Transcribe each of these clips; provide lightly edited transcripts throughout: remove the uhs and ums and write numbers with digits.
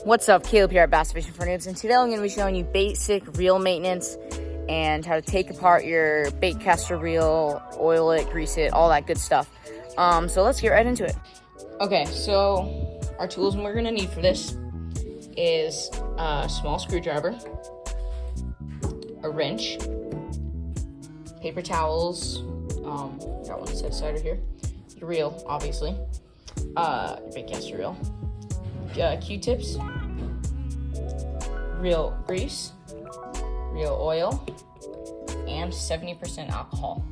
What's up, Caleb here at Bass Fishing for Noobs, and today I'm going to be showing you basic reel maintenance and how to take apart your Baitcaster reel, oil it, grease it, all that good stuff. So let's get right into it. Okay, so our tools we're going to need for this is a small screwdriver, a wrench, paper towels, got one set aside right here, your reel, obviously, your Baitcaster reel, Q-tips, reel grease, reel oil, and 70% alcohol.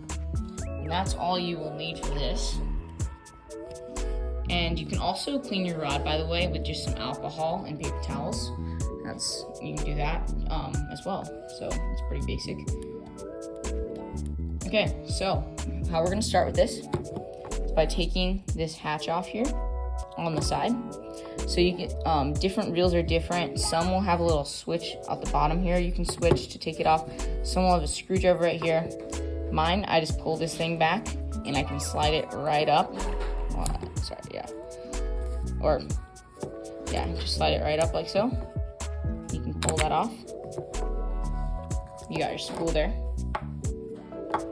And that's all you will need for this. And you can also clean your rod, by the way, with just some alcohol and paper towels. You can do that as well. So it's pretty basic. Okay, so how we're gonna start with this is by taking this hatch off here on the side. So you get different reels are different. Some will have a little switch at the bottom here. You can switch to take it off. Some will have a screwdriver right here. Mine, I just pull this thing back and I can slide it right up. Just slide it right up like so. You can pull that off. You got your spool there.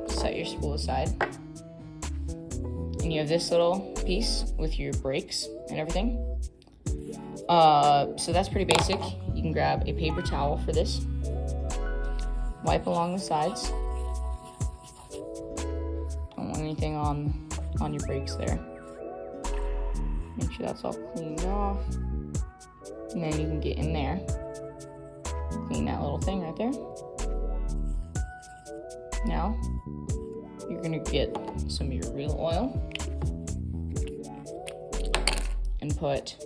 Set your spool aside. And you have this little piece with your brakes and everything. So that's pretty basic. You can grab a paper towel for this. Wipe along the sides. Don't want anything on your brakes there. Make sure that's all cleaned off. And then you can get in there. Clean that little thing right there. Now, you're gonna get some of your reel oil and put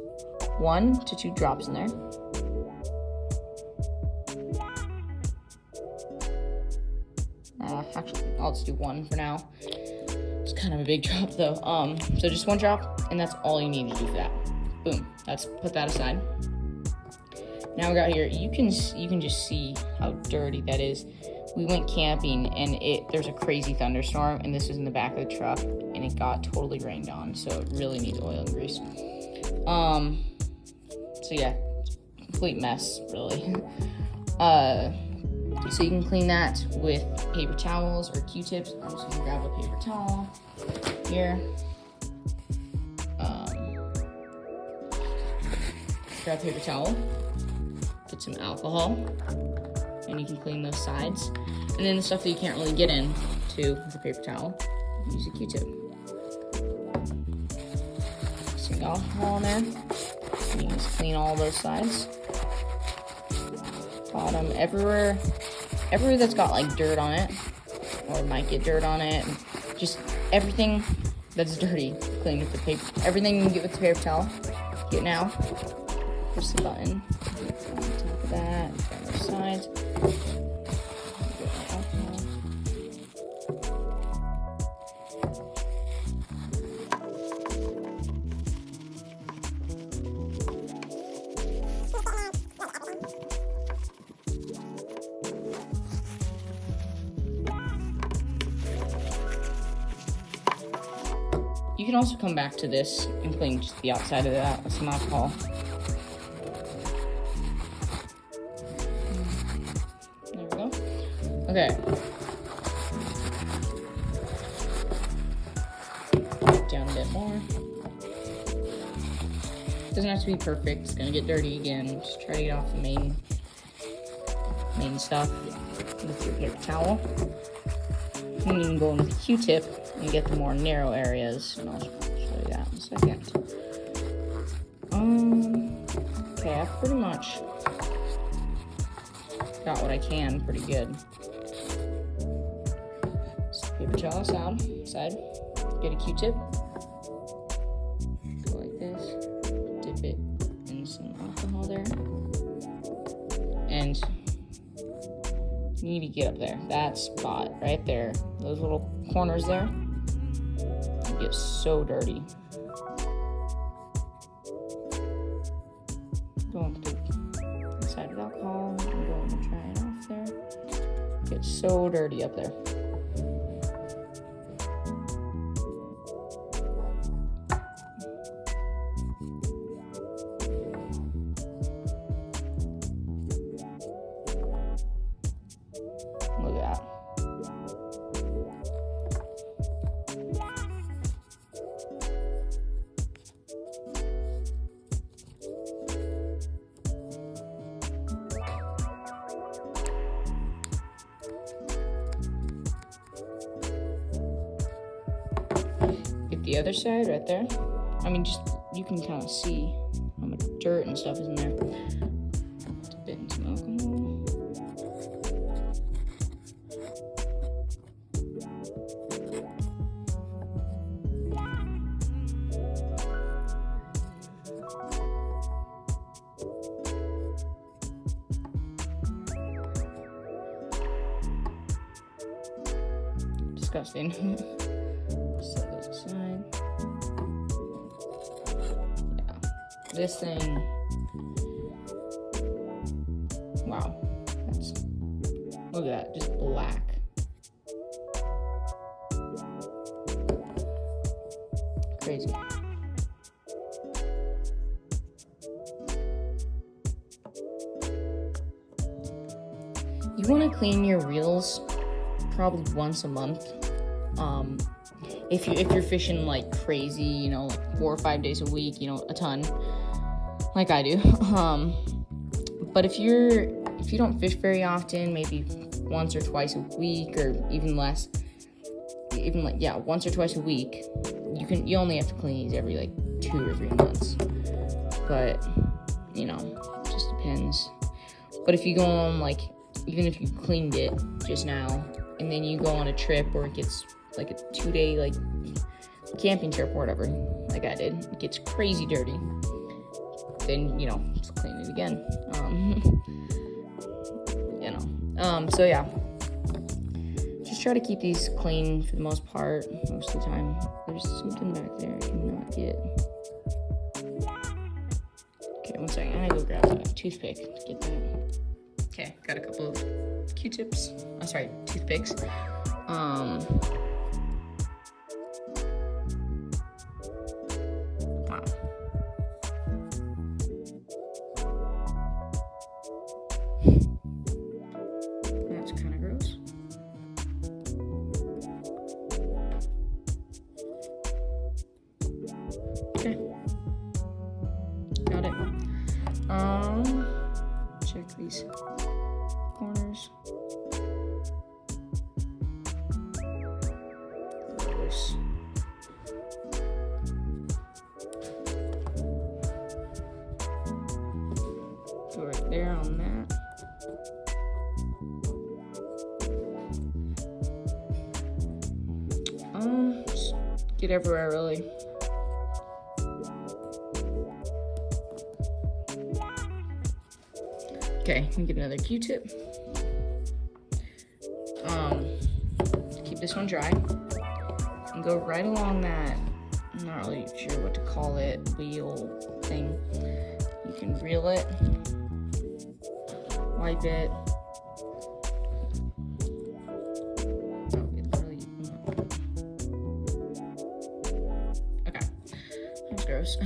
1 to 2 drops in there. Actually, I'll just do 1 for now. It's kind of a big drop though. So just 1 drop, and that's all you need to do for that. Boom. Put that aside. Now we got here. You can just see how dirty that is. We went camping and there's a crazy thunderstorm, and this was in the back of the truck, and it got totally rained on. So it really needs oil and grease. So yeah, complete mess, really. So you can clean that with paper towels or Q-tips. I'm just gonna grab a paper towel here. Grab a paper towel, put some alcohol, and you can clean those sides. And then the stuff that you can't really get into with a paper towel, use a Q-tip. Some alcohol in there. And you just clean all those sides. Bottom, everywhere that's got like dirt on it, or might get dirt on it, just everything that's dirty, clean with the paper. Everything you can get with the paper towel, get now. Push the button, on top of that, on the sides. You can also come back to this and clean just the outside of that with some alcohol. There we go. Okay. Down a bit more. Doesn't have to be perfect. It's gonna get dirty again. Just try to get off the main stuff with your paper towel. And you can go in with a Q-tip and get the more narrow areas, and I'll show you that in a second. Okay, I've pretty much got what I can pretty good. So paper towel side, get a Q-tip, go like this, dip it in some alcohol there, and you need to get up there. That spot right there, those little corners there, get so dirty. Go with the side of alcohol and go and dry it off there. Get so dirty up there. the other side right there. I mean, just, you can kind of see how much dirt and stuff is in there. Dip it in some alcohol. Disgusting. Set those aside. Yeah. This thing. Wow. That's, look at that. Just black. Crazy. You want to clean your reels probably once a month. If you're fishing like crazy, you know, like 4 or 5 days a week, you know, a ton, like I do. But if you don't fish very often, maybe once or twice a week, or even less, even like, yeah, once or twice a week, you only have to clean these every like 2 or 3 months. But you know, it just depends. But if you go on, like, even if you cleaned it just now, and then you go on a trip where it gets like a 2-day like camping trip or whatever, like I did, it gets crazy dirty, then, you know, just clean it again. You know, so yeah, just try to keep these clean for the most part, most of the time. There's something back there I cannot get. Okay, 1 second, I gotta go grab a toothpick to get that. Okay, got a couple of Q-tips. Oh, sorry, toothpicks. Wow. That's kind of gross. Okay. Got it. Check these corners. Gross. Go right there on that. Just get everywhere really. Okay, you can get another Q-tip. Keep this one dry. And go right along that, I'm not really sure what to call it, wheel thing. You can reel it, wipe it. Oh, it's really, okay, that's gross.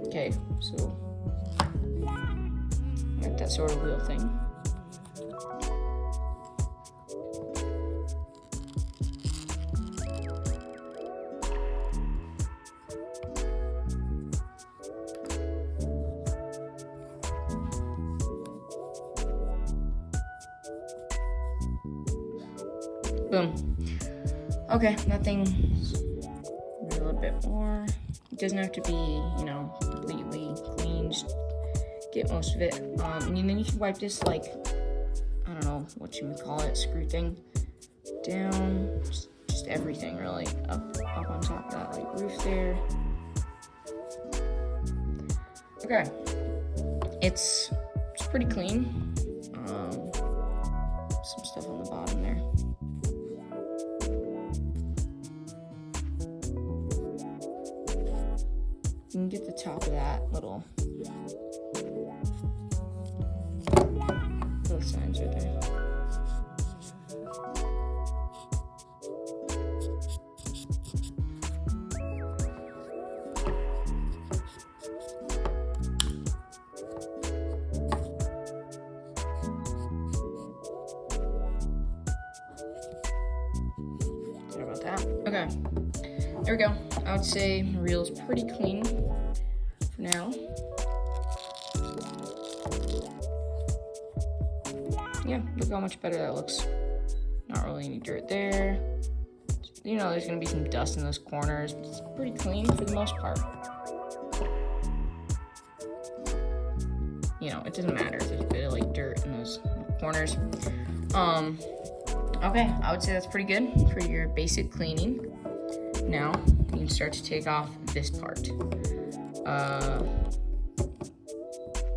Okay, so got that sort of wheel thing. Boom. Okay, nothing's a little bit more. It doesn't have to be, you know, completely clean. Just get most of it. And then you can wipe this, like, I don't know what you would call it, screw thing down. Just everything really up on top of that, like roof there. Okay, it's pretty clean. Some stuff on the bottom there. You can get the top of that little signs right there. Sorry about that. Okay, there we go. I would say the reel's pretty clean for now. Yeah, look how much better that looks. Not really any dirt there. You know, there's gonna be some dust in those corners, but it's pretty clean for the most part. You know, it doesn't matter if there's a bit of like dirt in those corners. Okay, I would say that's pretty good for your basic cleaning. Now, you can start to take off this part.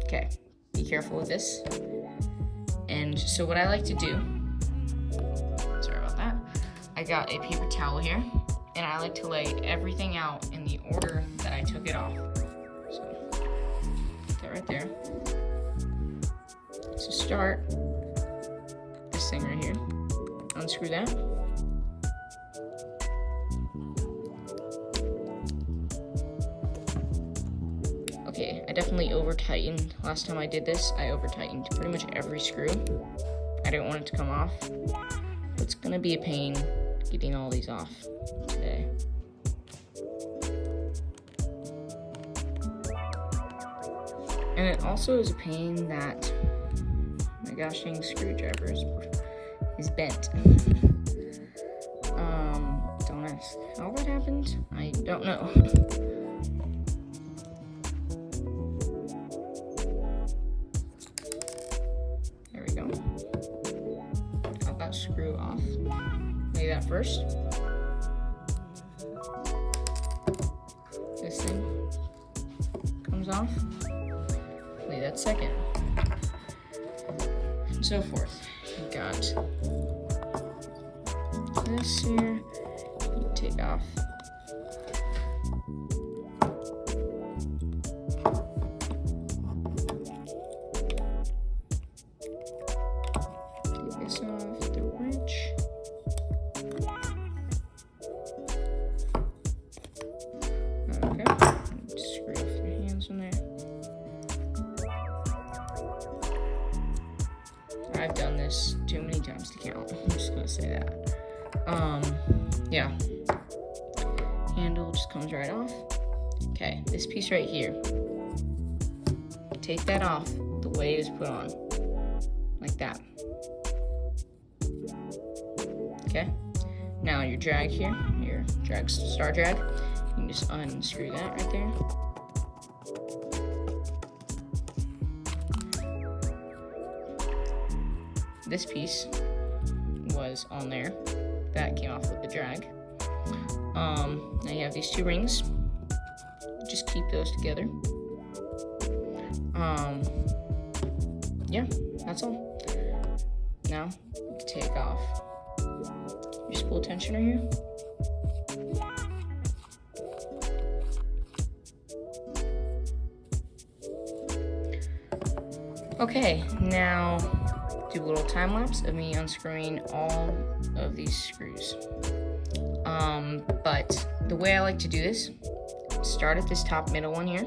Okay, be careful with this. And so what I like to do, sorry about that, I got a paper towel here, and I like to lay everything out in the order that I took it off. So, put that right there. So start this thing right here. Unscrew that. Okay, I definitely over-tightened. Last time I did this, I over-tightened pretty much every screw. I didn't want it to come off. It's gonna be a pain getting all these off today. And it also is a pain that my gosh dang screwdriver is bent. Don't ask how that happened. I don't know. There we go. Got that screw off. Lay that first. This thing comes off. Lay that second. And so forth. We got this here. You take off. Take this off the wrench. Okay. Screw off your hands from there. I've done this too many times to count. I'm just gonna say that. Yeah. Handle just comes right off. Okay, this piece right here. Take that off the way it is put on. Like that. Okay. Now your drag here, your drag, star drag, you can just unscrew that right there. This piece was on there. That came off with the drag. Now you have these two rings. Just keep those together. Yeah, that's all. Now, you can take off your spool tensioner here. Okay, now do a little time lapse of me unscrewing all of these screws. But the way I like to do this, start at this top middle one here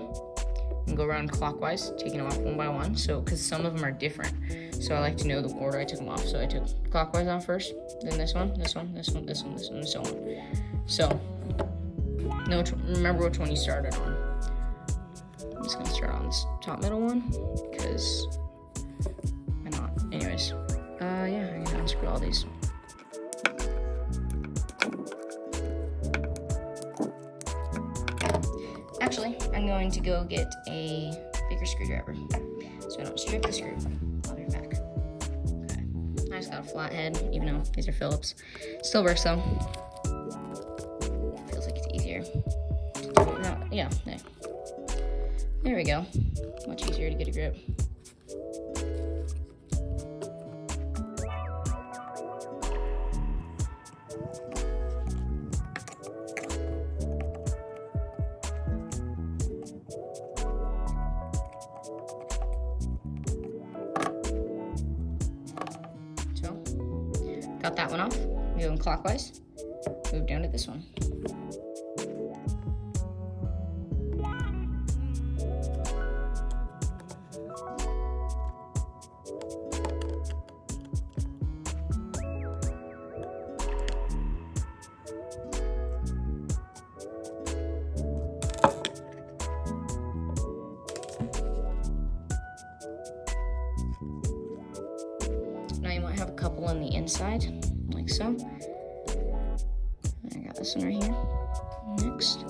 and go around clockwise, taking them off one by one. So, because some of them are different, so I like to know the order I took them off. So I took clockwise on first, then this one, this one, this one, this one, this one, and so on. So, remember which one you started on. I'm just gonna start on this top middle one, because why not? Anyways, yeah, I'm gonna unscrew all these. Actually, I'm going to go get a bigger screwdriver so I don't strip the screw. I'll be back. Okay. I just got a flat head, even though these are Phillips. Still works though. Feels like it's easier to do it without, yeah, there we go. Much easier to get a grip. Got that one off. Going clockwise. Move down to this one. Now you might have a couple on the inside, like so. I got this one right here. Next.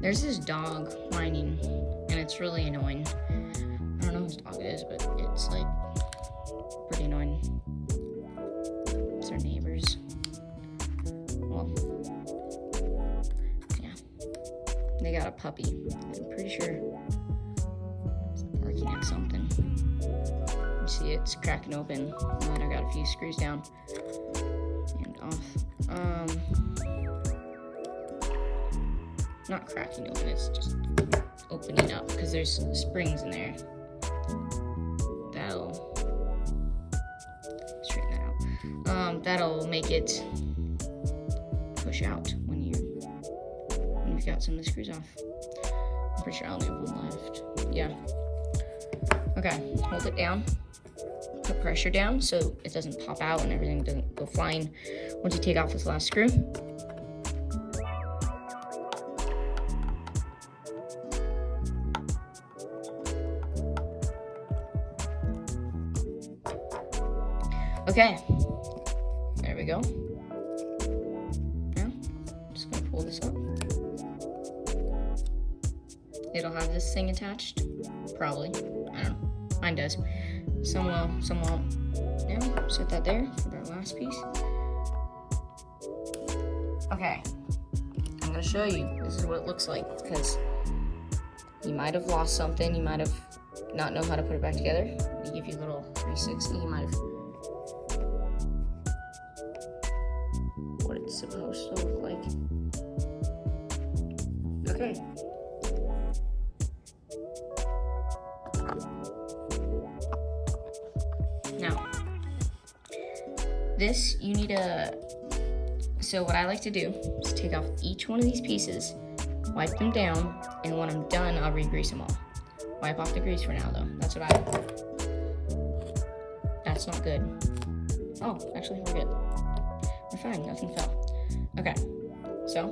There's this dog whining, and it's really annoying. I don't know whose dog it is, but it's like pretty annoying. It's our neighbors. Well, yeah. They got a puppy. I'm pretty sure it's barking at something. You see it's cracking open. And then I got a few screws down and off. Not cracking open, it's just opening up because there's springs in there. That'll straighten that out. That'll make it push out when you've got some of the screws off. I'm pretty sure I only have one left. Yeah. Okay, hold it down. Put pressure down so it doesn't pop out and everything doesn't go flying once you take off this last screw. Okay, there we go. Now, I'm just gonna pull this up. It'll have this thing attached, probably. I don't know, mine does. Some will, some won't. Now, set that there for our last piece. Okay, I'm gonna show you. This is what it looks like, because you might have lost something, you might have not know how to put it back together. Let me give you a little 360, you might have what it's supposed to look like. Okay. Now, this you need to, so what I like to do is take off each one of these pieces, wipe them down, and when I'm done, I'll re-grease them all. Wipe off the grease for now though, that's what I do. That's not good. Oh, actually we're good. We're fine, nothing fell. Okay, so,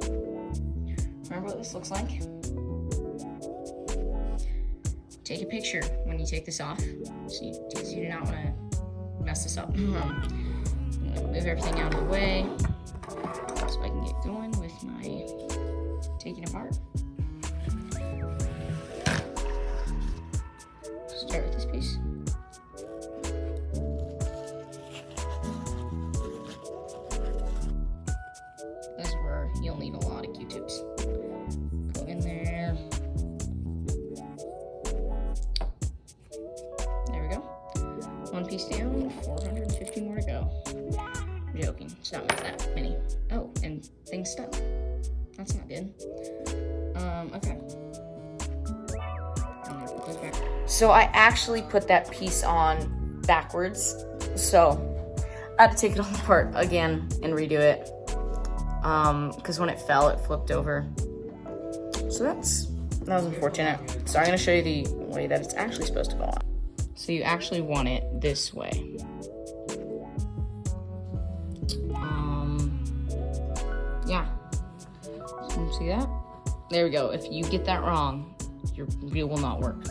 remember what this looks like? Take a picture when you take this off, because you do not want to mess this up. I'm gonna move everything out of the way, so I can get going with my taking apart. Start with this piece. You'll need a lot of Q-tips. Go in there. There we go. One piece down, 450 more to go. I'm joking, it's not that many. Oh, and things stuck. That's not good. Okay. I'm gonna put those back. So I actually put that piece on backwards. So I had to take it all apart again and redo it. Because when it fell, it flipped over. So that was unfortunate. So I'm gonna show you the way that it's actually supposed to go on. So you actually want it this way. Yeah. So you see that? There we go. If you get that wrong, your reel will not work.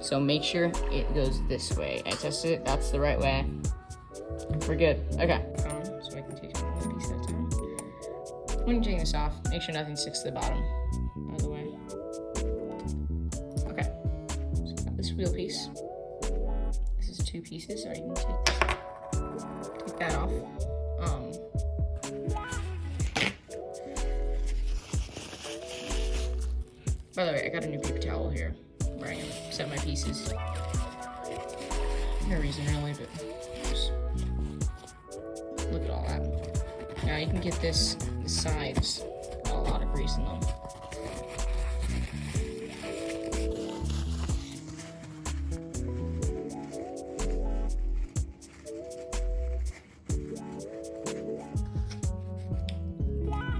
So make sure it goes this way. I tested it, that's the right way. We're good, okay. So I can take one piece at a time. When you're taking this off, make sure nothing sticks to the bottom, by the way. Okay, so got this wheel piece. This is 2 pieces, so you can take that off. By the way, I got a new paper towel here where I can set my pieces. No reason really, but just look at all that. Now you can get the sides, got a lot of grease in them.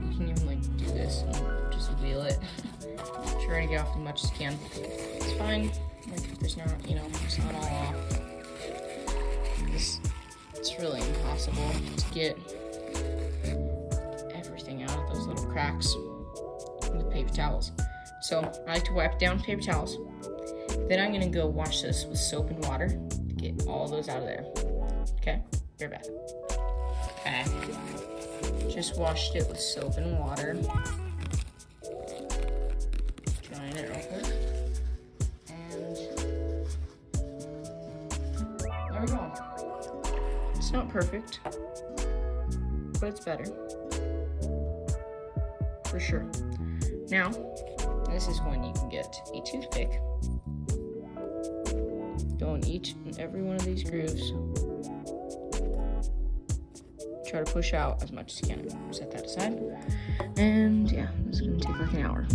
You can even like do this and just wheel it. Try to get off as much as you can. It's fine, like if there's not, it's not all off. It's really impossible to get everything everything out, those little cracks, with paper towels. So I like to wipe down with paper towels. Then I'm gonna go wash this with soap and water to get all those out of there. Okay, you're back. Okay, just washed it with soap and water. Drying it real quick. And there we go. It's not perfect, but it's better. For sure. Now, this is when you can get a toothpick. Go in each and every one of these grooves. Try to push out as much as you can. Set that aside. And yeah, this is gonna take like an hour.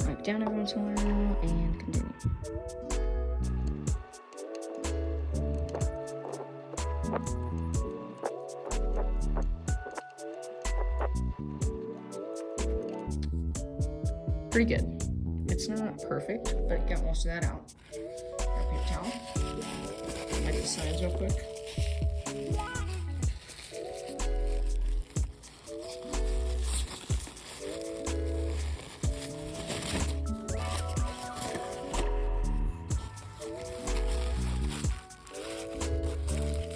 Wipe down every once in a while and continue. Pretty good. It's not perfect, but it got most of that out. Grab a paper towel. Wipe the sides real quick.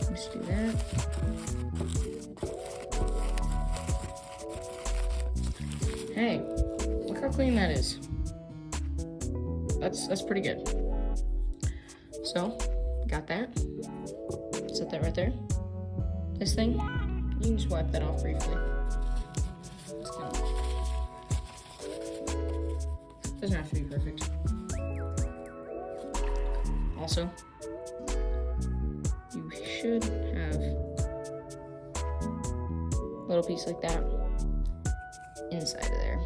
Let's do that. Hey. Look how clean that is. That's pretty good. So, got that. Set that right there. This thing, you can just wipe that off briefly. Doesn't have to be perfect. Also, you should have a little piece like that inside of there.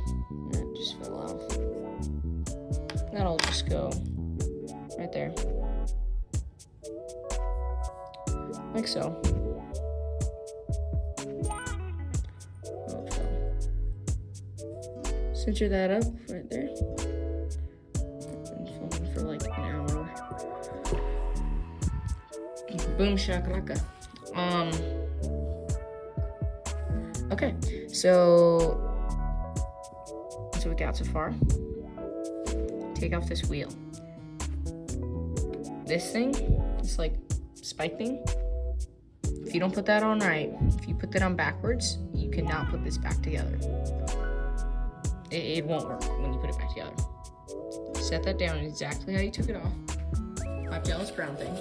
That just fell off. That'll just go right there. Like so. Oh, it fell. Center that up right there. Been filming for like an hour. Boom shakalaka. Okay, so that's what we got so far. Take off this wheel. This thing, this like spike thing, if you don't put that on right, if you put that on backwards, you cannot put this back together. It won't work when you put it back together. Set that down exactly how you took it off. Wipe down this brown thing.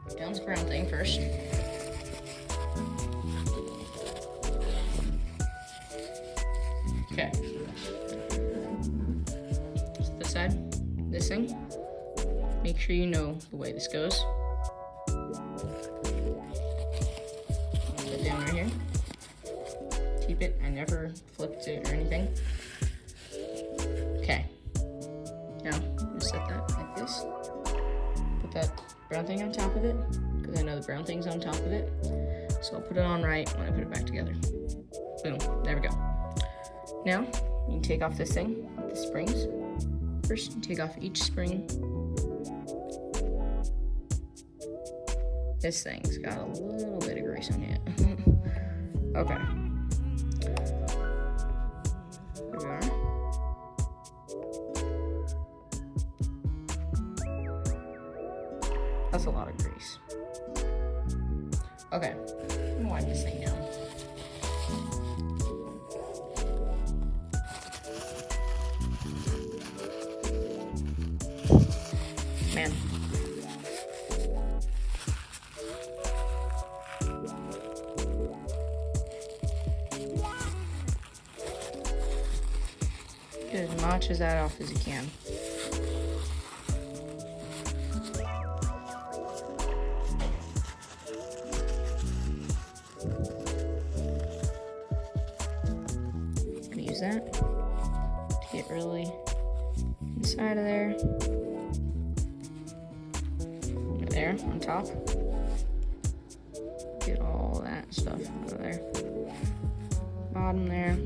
Wipe down this brown thing first. Okay. Set this side. This thing. Make sure you know the way this goes. Put it down right here. Keep it. I never flipped it or anything. Okay. Now, I'm gonna set that like this. Put that brown thing on top of it, because I know the brown thing's on top of it. So I'll put it on right when I put it back together. Boom. There we go. Now, you can take off this thing with the springs. First, you take off each spring. This thing's got a little bit of grease on it. Okay. Here we are. That's a lot of grease. Okay, I'm gonna wipe this thing down. Man. Get as much of that off as you can. Use that to get really inside of there. Right there on top. Get all that stuff out of there. Bottom there.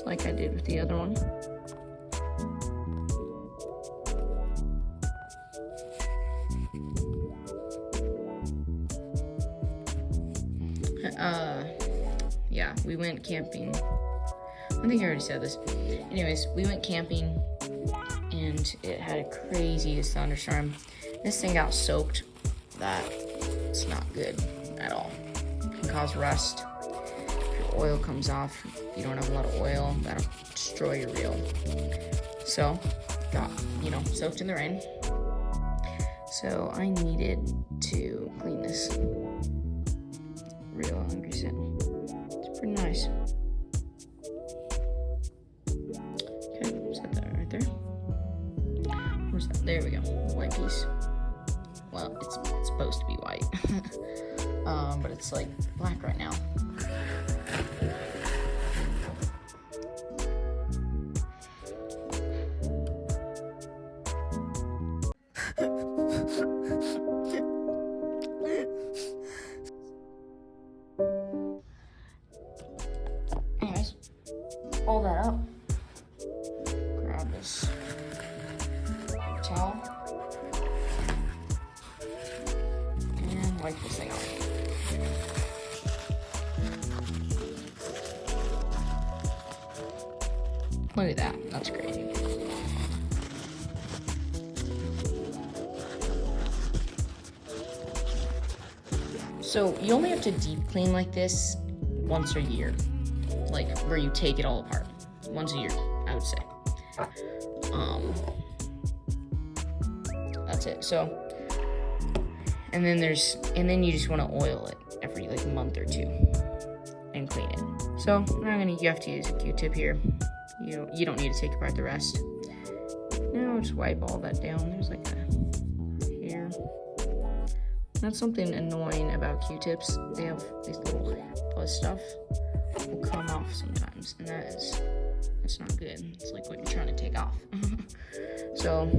just like I did with the other one. Yeah, we went camping. I think I already said this. Anyways, we went camping and it had a craziest thunderstorm. This thing got soaked. That it's not good at all. It can cause rust. If your oil comes off, you don't have a lot of oil, that'll destroy your reel. So, got, soaked in the rain. So I needed to clean this reel and grease it. It's pretty nice. Okay, set that right there. Where's that? There we go. The white piece. Well, it's supposed to be white, but it's like black right now. Anyways, all that up. Grab this towel. Wipe this thing off. Look at that, that's crazy. So you only have to deep clean like this once a year, like where you take it all apart. Once a year, I would say. That's it. So. And then you just want to oil it every like month or two and clean it. So you have to use a Q-tip here. You don't need to take apart the rest. Now just wipe all that down. There's like a hair. That's something annoying about Q-tips. They have these little fuzz stuff will come off sometimes, and that's not good. It's like what you're trying to take off. So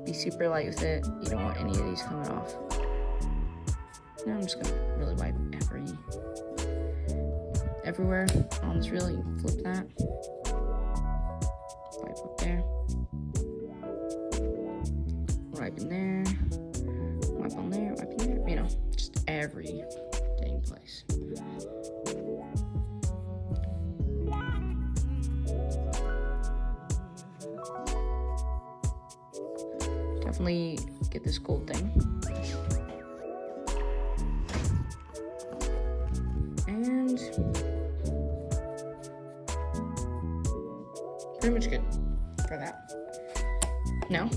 be super light with it. You don't want any of these coming off. Now I'm just gonna really wipe everywhere on this reel. You can flip that. Wipe up there. Wipe in there. Wipe on there. Wipe in there. Just every dang place. Definitely get this gold thing. And pretty much good for that. Now,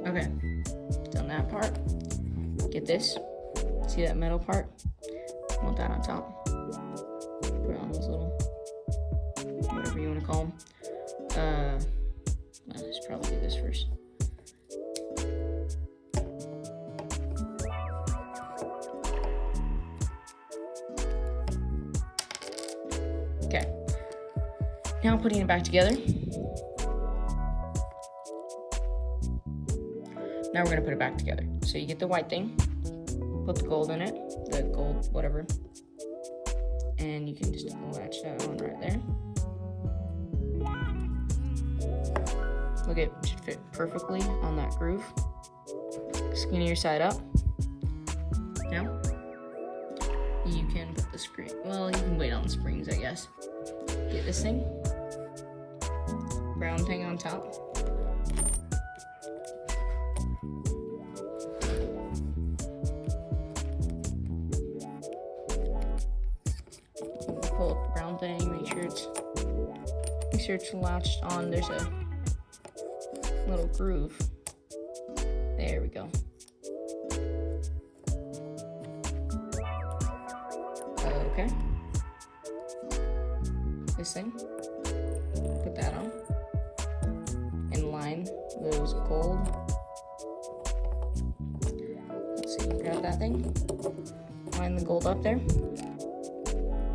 okay, done that part. Get this. See that metal part? I want that on top. Put it on those little, whatever you want to call them. Let's probably do this first. Okay, now putting it back together. Now we're gonna put it back together. So you get the white thing, put the gold in it, the gold whatever, and you can just latch that on right there. Look, it should fit perfectly on that groove. Skinny your side up. Now, you can put the spring, well, you can wait on the springs, I guess. Get this thing, brown thing on top. Pull up the brown thing, make sure it's latched on. There's a little groove. There we go. Okay. This thing, put that on, and line those gold. Let's see, grab that thing, line the gold up there,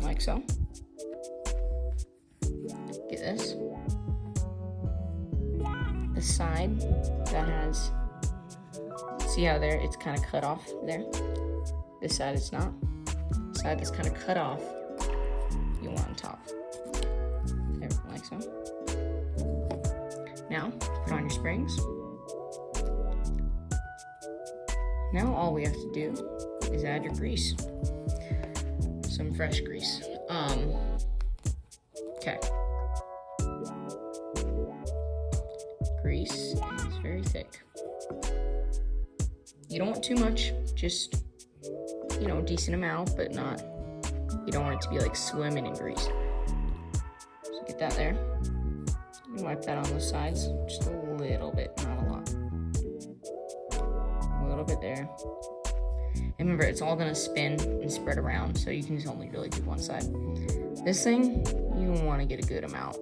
like so. Get this. The side that has, see how there, it's kind of cut off there? This side it's not. The side that's kind of cut off, you want on top. Now, put on your springs. Now all we have to do is add your grease. Some fresh grease. Okay. Grease is very thick. You don't want too much, just, you know, a decent amount, but not, you don't want it to be like swimming in grease. So get that there. You wipe that on the sides, just a little bit, not a lot. A little bit there. And remember, it's all gonna spin and spread around, so you can just only really do one side. This thing, you want to get a good amount.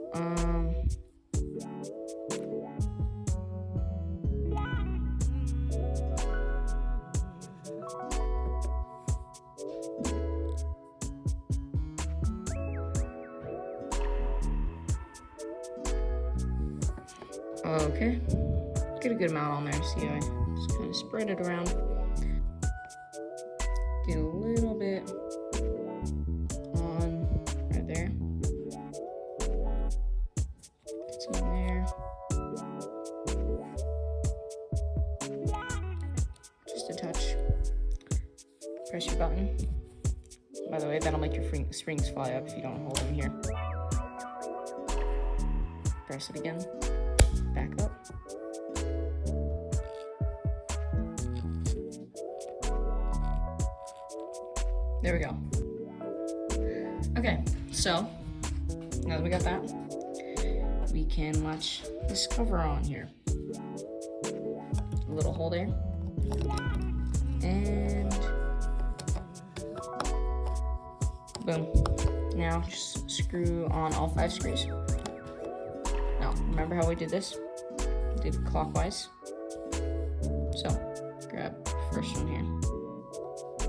Okay, get a good amount on there. See how I just kind of spread it around. Get a little bit on right there. Get some there. Just a touch. Press your button. By the way, that'll make your springs fly up if you don't hold them here. Press it again. Back up. There we go. Okay, so now that we got that, we can latch this cover on here. A little hole there. And boom. Now just screw on all 5 screws. Now, remember how we did this? We did it clockwise. So, grab the first one here.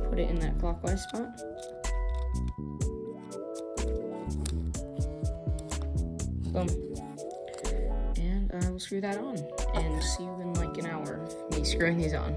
Put it in that clockwise spot. Boom. And I will screw that on. And see you in like an hour of me screwing these on.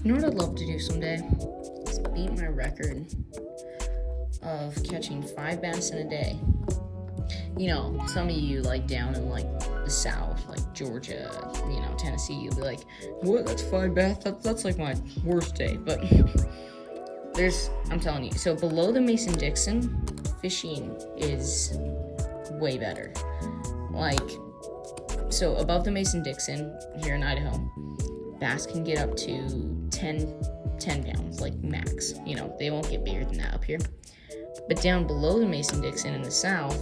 You know what I'd love to do someday? Is beat my record of catching 5 bass in a day. You know, some of you like down in like the South, like Georgia, you know, Tennessee, you'll be like, what, that's 5 bass? That's like my worst day. But I'm telling you, so below the Mason-Dixon, fishing is way better. Like, so above the Mason-Dixon here in Idaho, bass can get up to 10 pounds, like max. You know, they won't get bigger than that up here. But down below the Mason-Dixon in the South,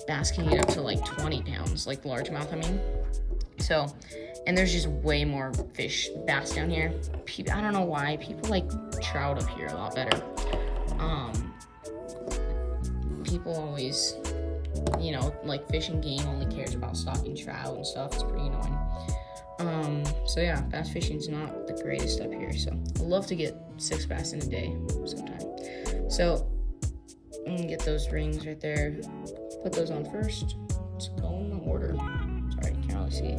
bass can get up to like 20 pounds, like largemouth, I mean. So, and there's just way more bass down here. I don't know why, people like trout up here a lot better. People always, you know, like Fish and Game only cares about stocking trout and stuff. It's pretty annoying. So yeah, bass fishing's not the greatest up here, so I'd love to get 6 bass in a day sometime. So, I'm gonna get those rings right there, put those on first. Let's go in order. Sorry, can't really see.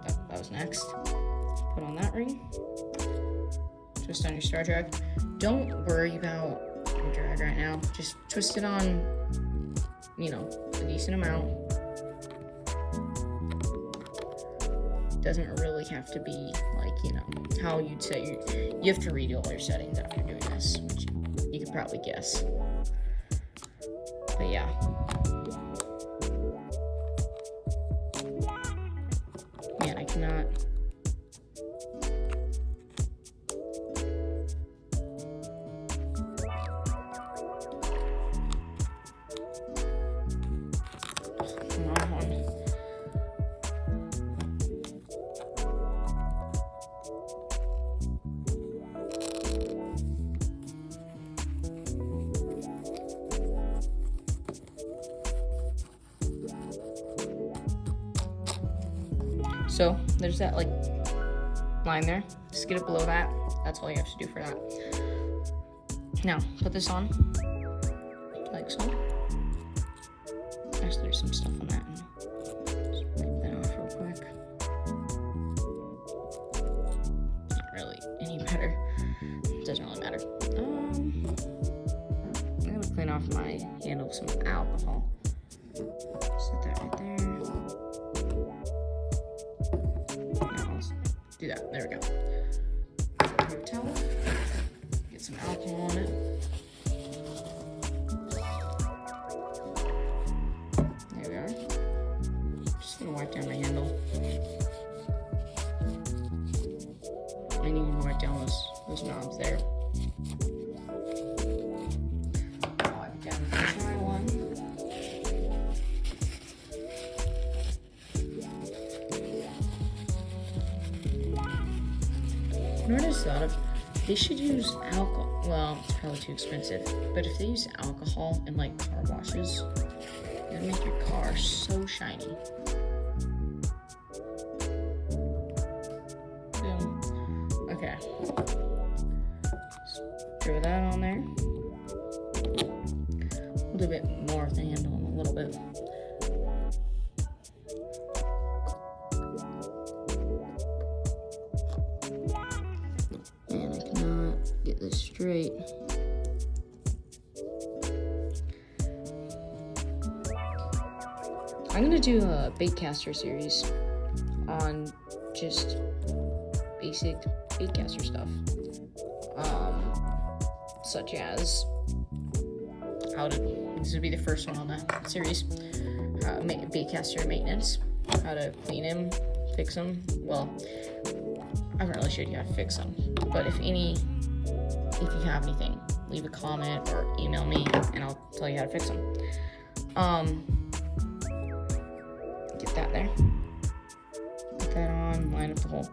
That was next. Put on that ring, twist on your star drag. Don't worry about your drag right now, just twist it on, you know, a decent amount. Doesn't really have to be like, you know, how you'd say you have to redo all your settings after doing this, which you could probably guess. But yeah. Man, I cannot. Come on. So there's that like line there. Just get it below that. That's all you have to do for that. Now, put this on, like so. Actually, there's some stuff on that. Just wipe that off real quick. Not really any better. It doesn't really matter. I'm gonna clean off my handle with some alcohol. Set that right there. Now let's do that. There we go. Paper towel. Get some alcohol on it. There we are. Just gonna wipe down my handle. And you can wipe down those knobs there. I'll wipe down the dry one. You know what I just thought of? They should use alcohol. Well, it's probably too expensive. But if they use alcohol in like car washes, it would make your car so shiny. Boom. Okay. Just throw that on there. A little bit more of the handle, a little bit. And I cannot get this straight. I'm gonna do a Baitcaster series on just basic Baitcaster stuff, such as how to. This would be the first one on that series. Baitcaster maintenance, how to clean them, fix them. Well, I haven't really showed you how to fix them, but if you have anything, leave a comment or email me, and I'll tell you how to fix them. Get that there. Put that on, line up the hole.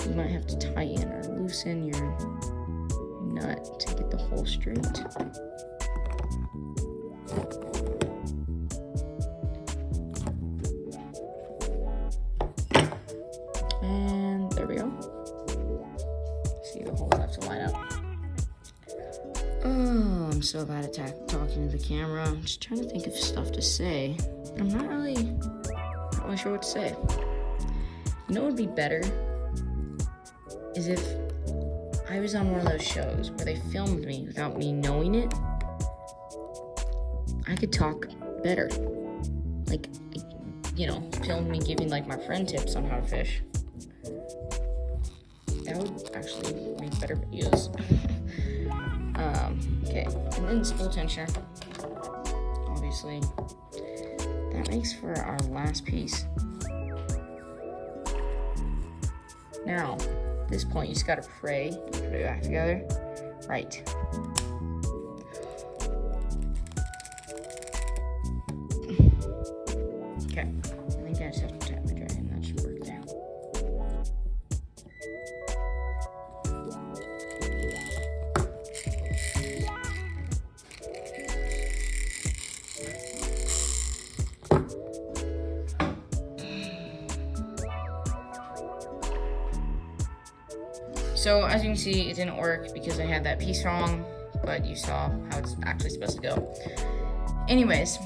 You might have to tighten or loosen your nut to get the hole straight. And there we go. See, the holes have to line up. Oh, I'm so bad at talking to the camera. I'm just trying to think of stuff to say. I'm not really sure what to say. You know what would be better? Is if I was on one of those shows where they filmed me without me knowing it. I could talk better. Like, you know, film me giving like my friend tips on how to fish. That would actually make better videos. Okay, and then spool tensioner. Obviously, that makes for our last piece. Now, at this point, you just gotta pray to put it back together. Right. Okay, I think I just have to tap my dry, and that should work there. So as you can see, it didn't work because I had that piece wrong, but you saw how it's actually supposed to go. Anyways,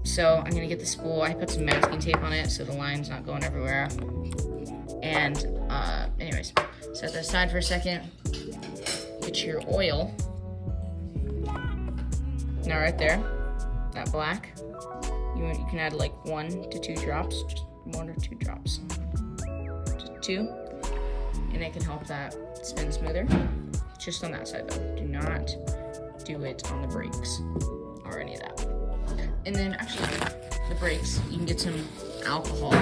so I'm gonna get the spool. I put some masking tape on it so the line's not going everywhere. And anyways, set that aside for a second. Get your oil. Now right there, that black, you can add like 1 to 2 drops, just 1 or 2 drops, just 2. And it can help that spin smoother. Just on that side though. Do not do it on the brakes or any of that. And then actually, the brakes, you can get some alcohol.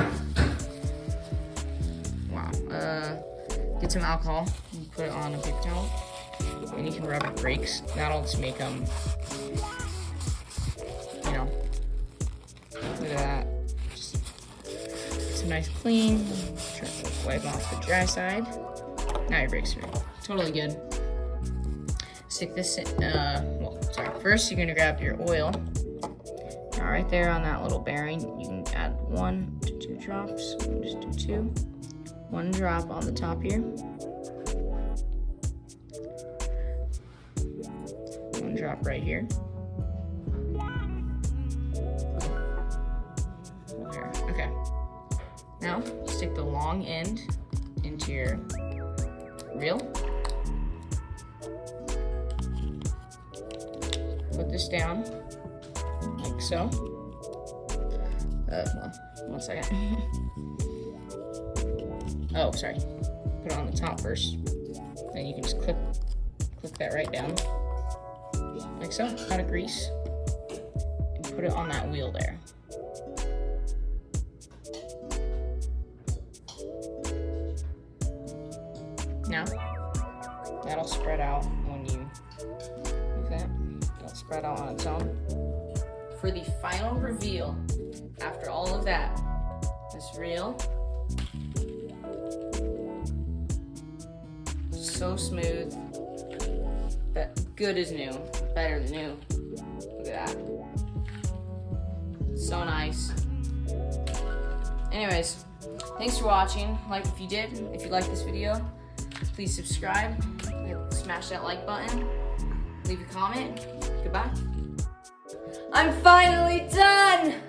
Wow. Get some alcohol and put it on a paper towel. And you can rub your brakes. That'll just make them, you know, look at that. Just get some nice clean. Try to wipe off the dry side. Now your brakes are totally good. Stick this in, first you're gonna grab your oil. Now right there on that little bearing, you can add 1 to 2 drops. Just do 2. One drop on the top here. One drop right here. There. Okay. Now, stick the long end into your reel. Put this down, like so. Well, 1 second. Oh, sorry. Put it on the top first. Then you can just clip that right down, like so. Out of grease, and put it on that wheel there. Now, that'll spread out when you move that. It'll spread out on its own. For the final reveal, after all of that, this reel, so smooth, but good as new, better than new. Look at that. So nice. Anyways, thanks for watching. Like if you did, if you liked this video, please subscribe, smash that like button, leave a comment. Goodbye. I'm finally done!